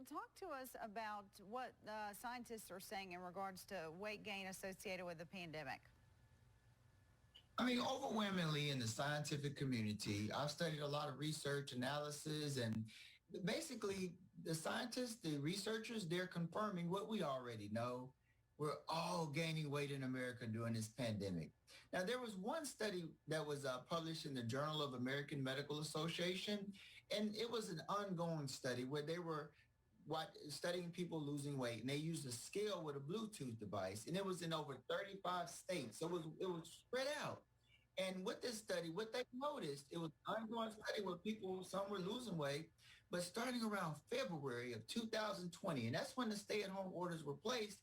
Well, talk to us about what scientists are saying in regards to weight gain associated with the pandemic. I mean, overwhelmingly in the scientific community, I've studied a lot of research analysis, and basically the scientists, the researchers, they're confirming what we already know. We're all gaining weight in America during this pandemic. Now, there was one study that was published in the Journal of American Medical Association, and it was an ongoing study where they were studying people losing weight, and they used a scale with a Bluetooth device, and it was in over 35 states. So it was spread out. And with this study, what they noticed, it was an ongoing study where people, some were losing weight, but starting around February of 2020, and that's when the stay-at-home orders were placed,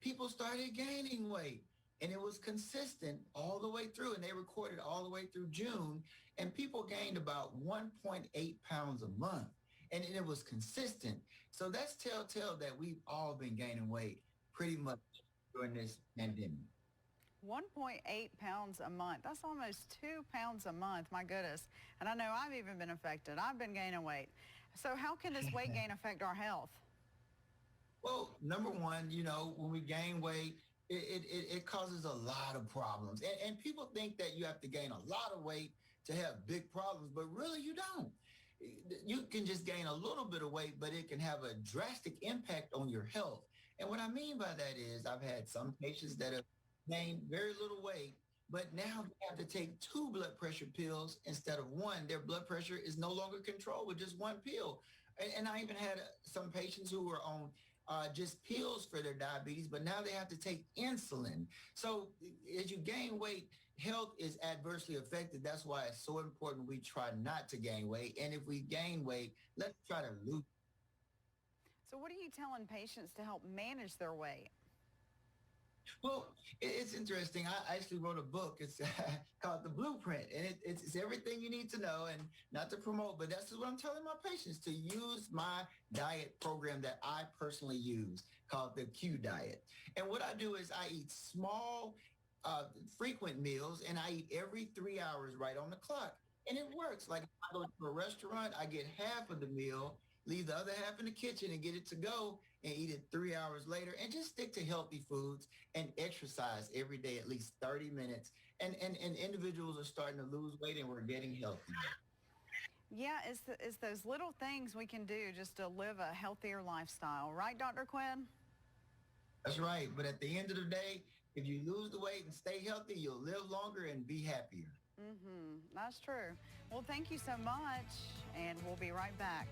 people started gaining weight. And it was consistent all the way through, and they recorded all the way through June, and people gained about 1.8 pounds a month. And it was consistent. So that's telltale that we've all been gaining weight pretty much during this pandemic. 1.8 pounds a month. That's almost 2 pounds a month. My goodness. And I know I've even been affected. I've been gaining weight. So how can this weight gain affect our health? Well, number one, when we gain weight, it causes a lot of problems. And people think that you have to gain a lot of weight to have big problems, but really you don't. You can just gain a little bit of weight, but it can have a drastic impact on your health. And what I mean by that is I've had some patients that have gained very little weight, but now they have to take 2 blood pressure pills instead of 1. Their blood pressure is no longer controlled with just 1 pill. And I even had some patients who were on just pills for their diabetes, but now they have to take insulin. So as you gain weight, health is adversely affected. That's why it's so important we try not to gain weight. And if we gain weight, let's try to lose. So what are you telling patients to help manage their weight? Well, it's interesting. I actually wrote a book. It's called The Blueprint, and it's everything you need to know, and not to promote, but that's what I'm telling my patients, to use my diet program that I personally use called the Q diet. And what I do is I eat small, frequent meals, and I eat every 3 hours right on the clock. And it works. Like if I go to a restaurant, I get half of the meal, leave the other half in the kitchen and get it to go, and eat it 3 hours later, and just stick to healthy foods and exercise every day at least 30 minutes. And individuals are starting to lose weight, and we're getting healthy. Yeah, it's those little things we can do just to live a healthier lifestyle. Right, Dr. Quinn? That's right. But at the end of the day, if you lose the weight and stay healthy, you'll live longer and be happier. That's true. Well, thank you so much, and we'll be right back.